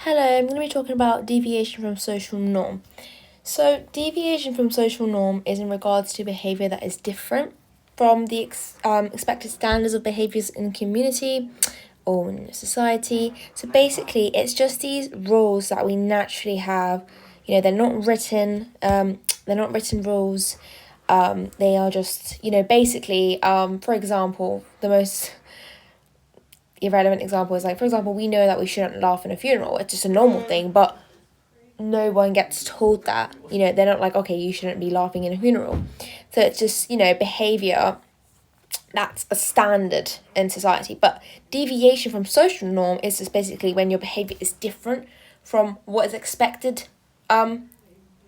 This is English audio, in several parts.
Hello, I'm going to be talking about deviation from social norm. So, deviation from social norm is in regards to behaviour that is different from the expected standards of behaviours in community or in society. So, basically, it's just these rules that we naturally have. You know, they're not written. They're not written rules. They are just, basically. For example, the most irrelevant example is like, for example, we know that we shouldn't laugh in a funeral. It's just a normal thing, but no one gets told that. They're not like, okay, you shouldn't be laughing in a funeral. So it's just, behaviour that's a standard in society. But deviation from social norm is just basically when your behaviour is different from what is expected. So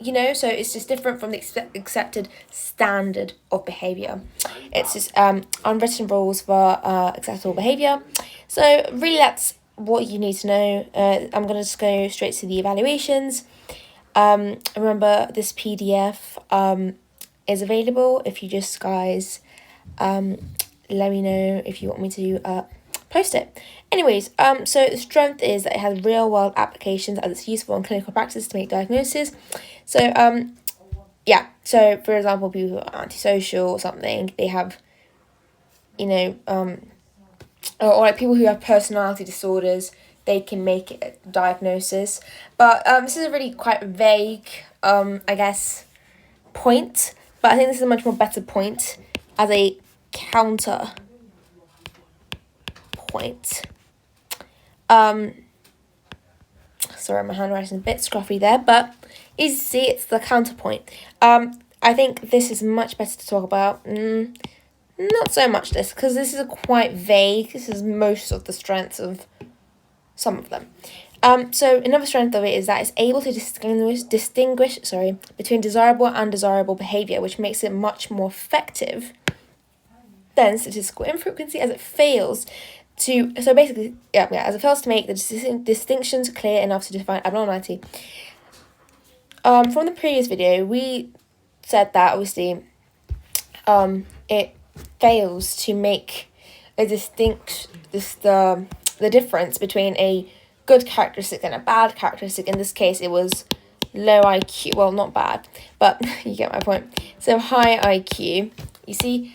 it's just different from the accepted standard of behaviour. It's just unwritten rules for acceptable behaviour. So really that's what you need to know. I'm going to just go straight to the evaluations. Remember, this PDF is available if you just guys let me know if you want me to post it. Anyways, so the strength is that it has real world applications as it's useful in clinical practice to make diagnosis. So so for example, people who are antisocial or something, they have, or like people who have personality disorders, they can make it a diagnosis. But this is a really quite vague, I guess, point. But I think this is a much more better point as a counter point. Sorry, my handwriting is a bit scruffy there, but easy to see, it's the counterpoint. I think this is much better to talk about. Not so much this, because this is quite vague. This is most of the strengths of some of them. So another strength of it is that it's able to distinguish between desirable and undesirable behaviour, which makes it much more effective than statistical infrequency, as it fails to make the distinctions clear enough to define abnormality. From the previous video, we said that obviously it fails to make a the difference between a good characteristic and a bad characteristic. In this case, it was low IQ. Well, not bad, but you get my point. So high IQ. You see,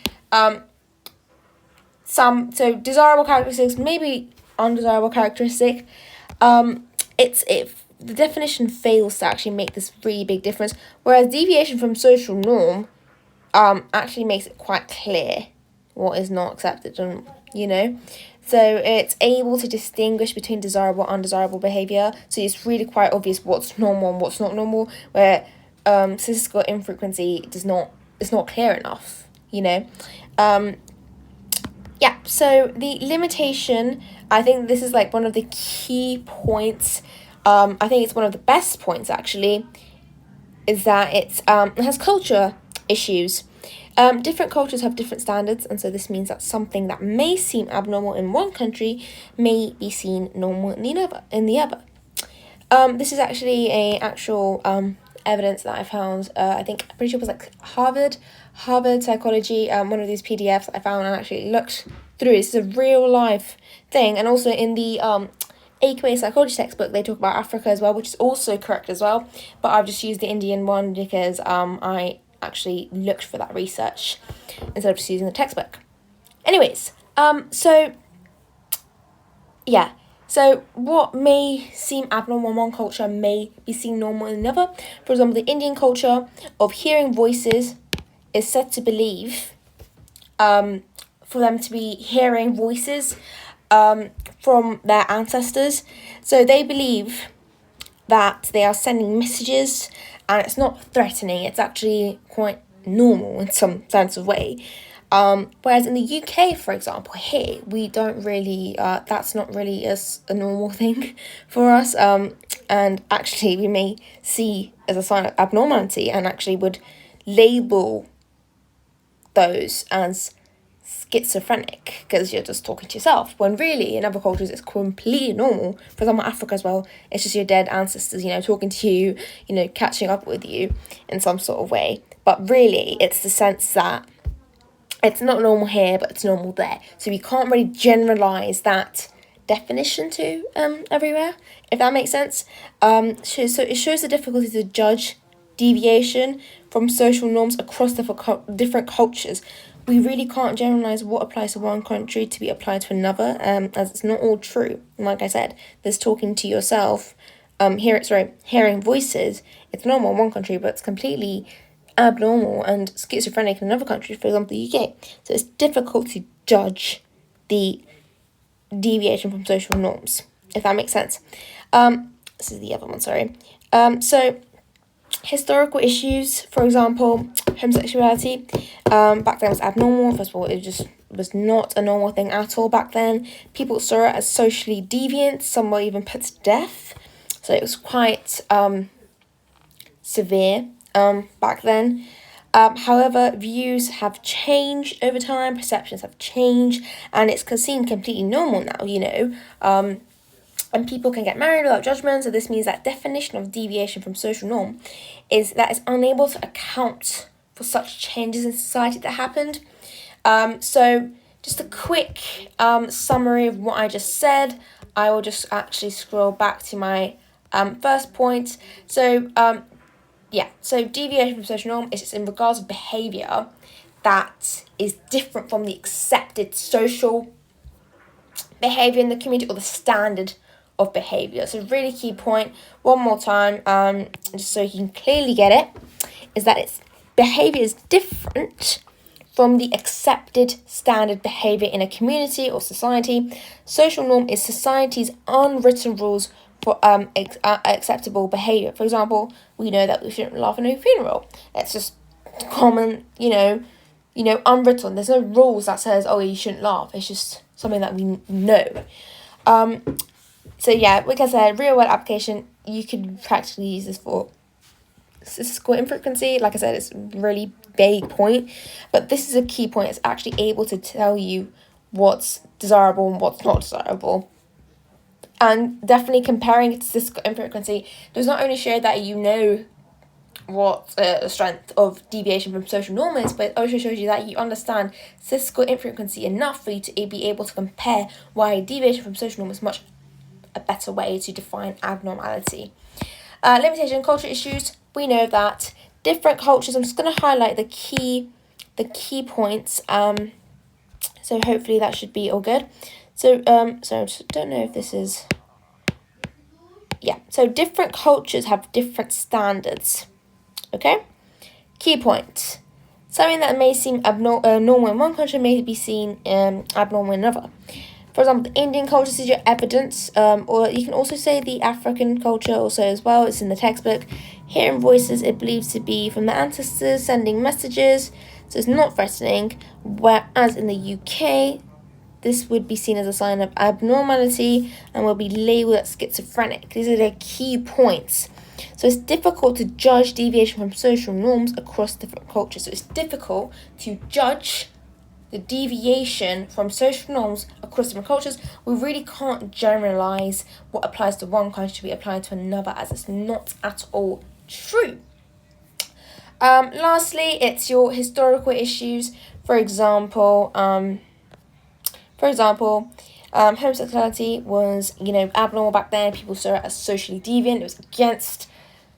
so desirable characteristics, maybe undesirable characteristic. The definition fails to actually make this really big difference, whereas deviation from social norm actually makes it quite clear what is not accepted, and so it's able to distinguish between desirable and undesirable behaviour. So it's really quite obvious what's normal and what's not normal, where statistical infrequency is not clear enough. So the limitation, I think this is like one of the key points. I think it's one of the best points actually, is that it has culture issues. Different cultures have different standards, and so this means that something that may seem abnormal in one country may be seen normal in the other. This is actually a actual evidence that I found. I'm pretty sure it was like Harvard Psychology. One of these PDFs I found and actually looked through. This is a real life thing, and also in the AQA psychology textbook they talk about Africa as well, which is also correct as well. But I've just used the Indian one because I actually looked for that research instead of just using the textbook. Anyways, so what may seem abnormal in one culture may be seen normal in another. For example, the Indian culture of hearing voices is said to believe for them to be hearing voices from their ancestors. So they believe that they are sending messages, and it's not threatening, it's actually quite normal in some sense of way. Whereas in the UK, for example, here, we don't really, that's not really a normal thing for us. And actually we may see as a sign of abnormality and actually would label those as schizophrenic because you're just talking to yourself, when really in other cultures it's completely normal. For example, Africa as well, it's just your dead ancestors, talking to you, catching up with you in some sort of way. But really it's the sense that it's not normal here, but it's normal there. So we can't really generalize that definition to everywhere, if that makes sense. So it shows the difficulty to judge deviation from social norms across different cultures. We really can't generalize what applies to one country to be applied to another, as it's not all true. And like I said, there's talking to yourself, hearing voices. It's normal in one country, but it's completely abnormal and schizophrenic in another country, for example, the UK. So it's difficult to judge the deviation from social norms, if that makes sense. This is the other one, sorry. So historical issues, for example, homosexuality, back then was abnormal. First of all, it just was not a normal thing at all back then. People saw it as socially deviant. Some were even put to death. So it was quite severe back then. However, views have changed over time, perceptions have changed, and it's seen completely normal now, and people can get married without judgment. So this means that definition of deviation from social norm is that it's unable to account for such changes in society that happened. So just a quick summary of what I just said. I will just actually scroll back to my first point. So deviation from social norm is just in regards to behaviour that is different from the accepted social behaviour in the community or the standard of behaviour. So really key point, one more time, just so you can clearly get it, is that its behaviour is different from the accepted standard behaviour in a community or society. Social norm is society's unwritten rules for acceptable behaviour. For example, we know that we shouldn't laugh at a funeral. It's just common, unwritten. There's no rules that says, oh, you shouldn't laugh. It's just something that we know. So yeah, like I said, real world application, you could practically use this for statistical infrequency. Like I said, it's a really vague point, but this is a key point. It's actually able to tell you what's desirable and what's not desirable. And definitely comparing it to statistical infrequency does not only show that you know what the strength of deviation from social norm is, but it also shows you that you understand statistical infrequency enough for you to be able to compare why deviation from social norm is much a better way to define abnormality. Limitation, cultural issues. We know that different cultures. I'm just going to highlight the key points. So hopefully that should be all good. So I just don't know if this is. Yeah. So different cultures have different standards. Okay. Key point. Something that may seem normal in one country may be seen abnormal in another. For example, the Indian culture is your evidence, or you can also say the African culture also as well. It's in the textbook. Hearing voices it believes to be from the ancestors sending messages, so it's not threatening. Whereas in the UK, this would be seen as a sign of abnormality and will be labelled as schizophrenic. These are the key points. So it's difficult to judge deviation from social norms across different cultures. So it's difficult to judge the deviation from social norms across different cultures. We really can't generalize what applies to one country to be applied to another, as it's not at all true. Lastly, it's your historical issues. For example, homosexuality was, abnormal back then. People saw it as socially deviant. It was against,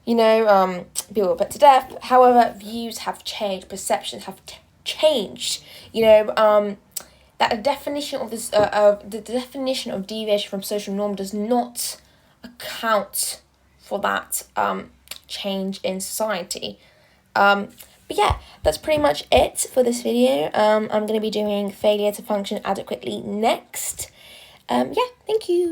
people were put to death. However, views have changed. Perceptions have changed. That the definition of this, the definition of deviation from social norm does not account for that change in society. But yeah, that's pretty much it for this video. I'm going to be doing failure to function adequately next. Thank you.